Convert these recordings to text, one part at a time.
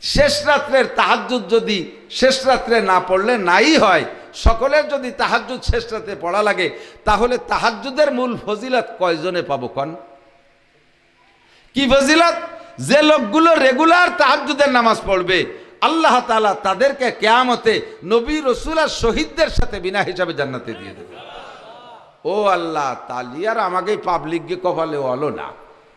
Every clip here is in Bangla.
শেষ রাত্রের তাহাজ্জুদ যদি শেষ রাত্রে না পড়লে নাই হয়, সকলের যদি তাহাজ্জুদ শেষ রাতে পড়া লাগে, তাহলে তাহাজ্জুদের মূল ফজিলত কয়জনে পাবো কন? কি ফজিলত? যে লোকগুলো রেগুলার তাহাজ্জুদের নামাজ পড়বে আল্লাহ তাআলা তাদেরকে কিয়ামতে নবী রাসূল আর শহীদদের সাথে বিনা হিসাবে জান্নাতে দিয়ে দেবে। ও আল্লাহ, তালি আর আমাকে পাবলিককে কপালে হলো না।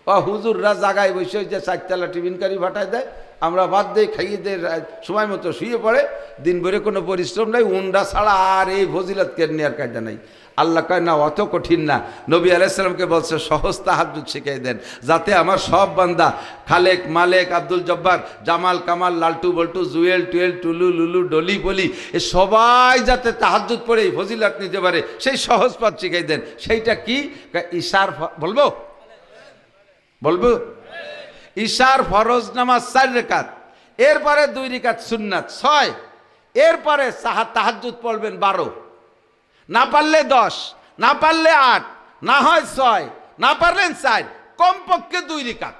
ও হুজুররা জাগায় বসে যে চারতলা টিফিনকারি ভাটায় দেয়, আমরা বাদ দিয়ে খাইয়ে দিয়ে সময় মতো শুয়ে পড়ে, দিন ভরে কোনো পরিশ্রম নাই, উন্ডা ছাড়া আর এই ফজিলত কেন আর কায়দা নাই। আল্লাহ কয় না, অত কঠিন না। নবী আলাইহিস সালামকে বলছে সহজ তাহাজ্জুদ শিখিয়ে দেন, যাতে আমার সব বান্দা খালেক মালেক আব্দুল জব্বার জামাল কামাল লালটু বল্টু জুয়েল টুয়েল টুলু লুলু ডলি বলি এ সবাই যাতে তাহাজ্জুদ পড়ে এই ফজিলত নিতে পারে, সেই সহজ পথ শিখিয়ে দেন। সেইটা কি? ইশার বলবো বলবো ইশার ফরজ নামাজ 4 রাকাত, এরপরে 2 রাকাত সুন্নাত 6, এরপরে তাহাজ্জুদ পড়বেন 12, না পারলে 10, না পারলে 8, না হয় 6, না পারলেন 4, কমপক্ষে 2 রাকাত।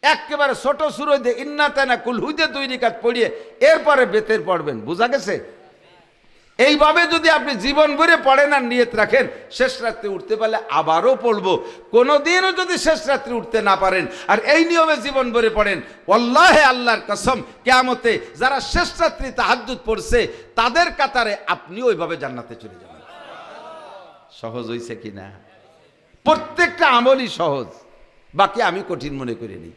একেবারে ছোট সূরা দিয়ে ইন্না তানা কুল হুইতে 2 রাকাত পড়িয়ে এরপরে বেতের পড়বেন। বুঝা গেছে? এইভাবে যদি আপনি জীবন ভরে পড়েন আর নিয়ত রাখেন শেষ রাত্রে উঠতে পারলে আবারও পড়বো, কোনোদিনও যদি শেষ রাত্রে উঠতে না পারেন আর এই নিয়মে জীবন ভরে পড়েন, ওয়াল্লাহি আল্লাহর কসম কিয়ামতে যারা শেষ রাত্রি তাহাজ্জুদ পড়ছে তাদের কাতারে আপনিও ওইভাবে জান্নাতে চলে যাবেন। সহজ হইছে কিনা? প্রত্যেকটা আমলই সহজ, বাকি আমি কঠিন মনে করিনি,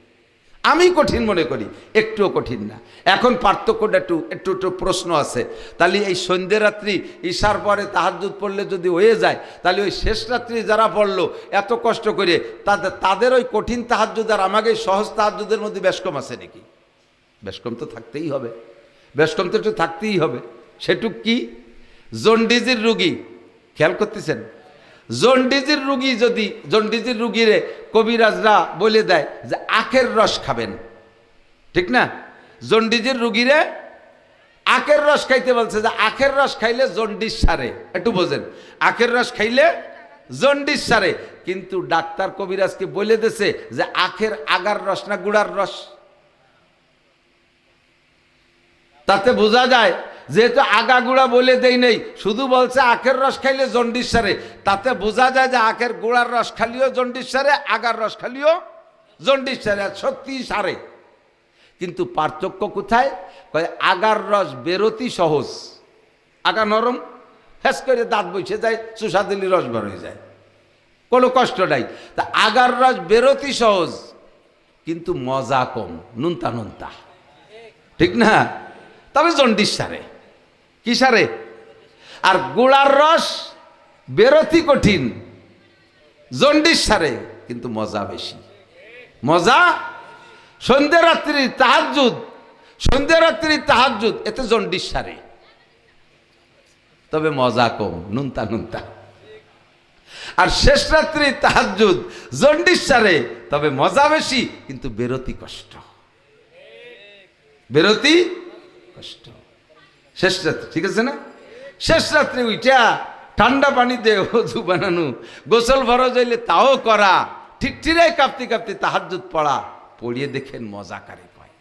আমি কঠিন মনে করি, একটুও কঠিন না। এখন পার্থক্যটা একটু প্রশ্ন আছে। তাহলে এই সন্ধ্যে রাত্রি ঈশার পরে তাহাজ্জুদ পড়লে যদি হয়ে যায়, তাহলে ওই শেষ রাত্রি যারা পড়লো এত কষ্ট করে, তাদের ওই কঠিন তাহাজ্জুদ আর আমাকে সহজ তাহাজ্জুদের মধ্যে বেশকম আছে নাকি? বেশকম তো থাকতেই হবে, বেশকম তো একটু থাকতেই হবে। সেটুক কি? জন্ডিজের রুগী, খেয়াল করতেছেন? জন্ডিজের রুগী যদি জন্ডিজের রুগীরে কবিরাজরা বলে দেয় যে আখের রস খাবেন, ঠিক না? জন্ডিজের রুগীরে আখের রস খাইতে বলছে, যে আখের রস খাইলে জন্ডিস সারে। একটু বোঝেন, আখের রস খাইলে জন্ডিস সারে, কিন্তু ডাক্তার কবিরাজকে বলে দিয়েছে যে আখের আগার রস না গুড়ার রস। তাতে বোঝা যায় যেহেতু আগাগুড়া বলে দেই নেই, শুধু বলছে আখের রস খাইলে জন্ডিস সারে, তাতে বোঝা যায় যে আখের গুড়ার রস খালিও জন্ডিস সারে, আগার রস খালিও জন্ডিস সারে, আর সত্যি সারে। কিন্তু পার্থক্য কোথায়? আগার রস বেরোতি সহজ, আগা নরম, ফেস করে দাঁত বসে যায়, চুষা দিলি রস বের হয়ে যায়, কোনো কষ্ট নাই। তা আগার রস বেরোতি সহজ, কিন্তু মজা কম, নুনতা নুনতা, ঠিক না? তবে জন্ডিস সারে। কি সারে? আর গুড়ার রস বেরোতি কঠিন, জন্ডিস সারে, কিন্তু মজা বেশি। মজা সন্ধ্যে রাত্রি তাহাজ্জুদ, সন্ধ্যে রাত্রি তাহাজ্জুদ, এতে জন্ডিস সারে, তবে মজা কম, নুনতা নুনতা। আর শেষ রাত্রি তাহাজ্জুদ জন্ডিস সারে, তবে মজা বেশি, কিন্তু বেরোতি কষ্ট, বেরোতি কষ্ট। শেষ রাত্রি, ঠিক আছে না? শেষ রাত্রে উইটা ঠান্ডা পানিতে ওযু বানানো, গোসল ফরজ হইলে তাও করা, ঠিক ঠিরাই কাঁপতে কাঁপতে তাহাজ্জুদ পড়া, পড়িয়ে দেখেন মজা কারে পায়।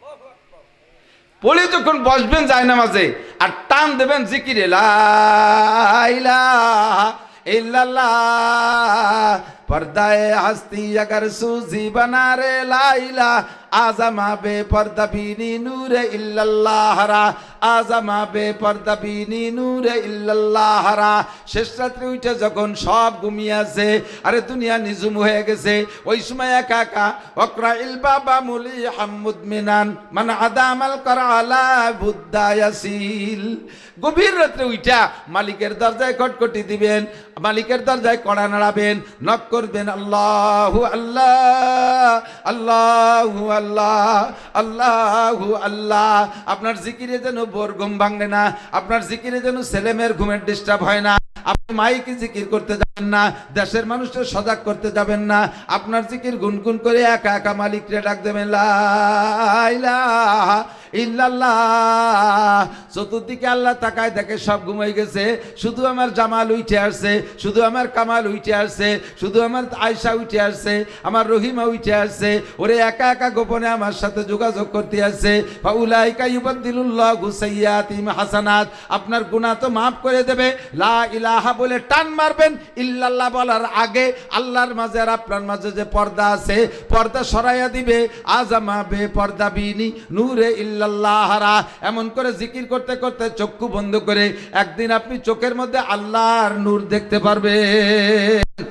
পড়ে যখন বসবেন জায়নামাজে আর টান দেবেন জিকিরে লা ইলাহা ইল্লাল্লাহ, पर्दाए हस्ती अगर सूजी बना रे लाइला आजमा बे पर्दा बीनी नूरे इल्लल्लाह रा, आजमा बे पर्दा बीनी नूरे इल्लल्लाह रा। শেষ রাত্রে উঠে যখন সব ঘুমিয়ে আছে, আরে দুনিয়া নিঝুম হয়ে গেছে, ওই সময় একা একা ওকরা ইল বাবা মুলি হামুদ মিনান মান আদামাল করালা বুদ্ধা ইয়াসিল। গভীর রাত্রে উঠা মালিকের দরজায় খটখটি দিবেন, মালিকের দরজায় কড়া নাড়াবেন, নক করবেন, আল্লাহু আল্লাহ আল্লাহু আল্লাহ আল্লাহু আল্লাহ। আপনার জিকিরে যেন ভোর ঘুম ভাঙে না, আপনার জিকিরে যেন ছেলেমেয়ের ঘুমের ডিস্টার্ব হয় না, আপনি মাইকে জিকির করতে যাবেন না, দেশের মানুষকে সজাগ করতে যাবেন না, আপনার জিকির গুনগুন করে একা একা মালিককে ডাক দেবেন, লা ইলাহা ইল্লাল্লাহ। চতুর্দিকে আল্লাহ তাকায় দেখে সব ঘুমাই গেছে, শুধু আমার জামাল উঠে আসছে, শুধু আমার কামাল উঠে আসছে, শুধু আমার আয়সা উঠে আসছে, আমার রহিমা উঠে আসছে। ওরে একা একা গোপনে আমার সাথে যোগাযোগ করতে আসছে। ফাউলাইকা ইউবাদদিলুল্লাহু সাইয়্যাতিহিম হাসানাত, আপনার গুনাহ তো মাফ করে দেবে। লা ইলাহা বলে টান মারবেন, ইল্লাল্লাহ বলার আগে আল্লাহর মাঝে আর আপনার মাঝে যে পর্দা আছে, পর্দা সরাইয়া দিবে। আজামা বে পর্দা বিনি নূরে ইল্লাল্লাহরা, এমন করে জিকির করতে করতে চক্ষু বন্ধ করে একদিন আপনি চোখের মধ্যে আল্লাহর নূর দেখতে পারবেন।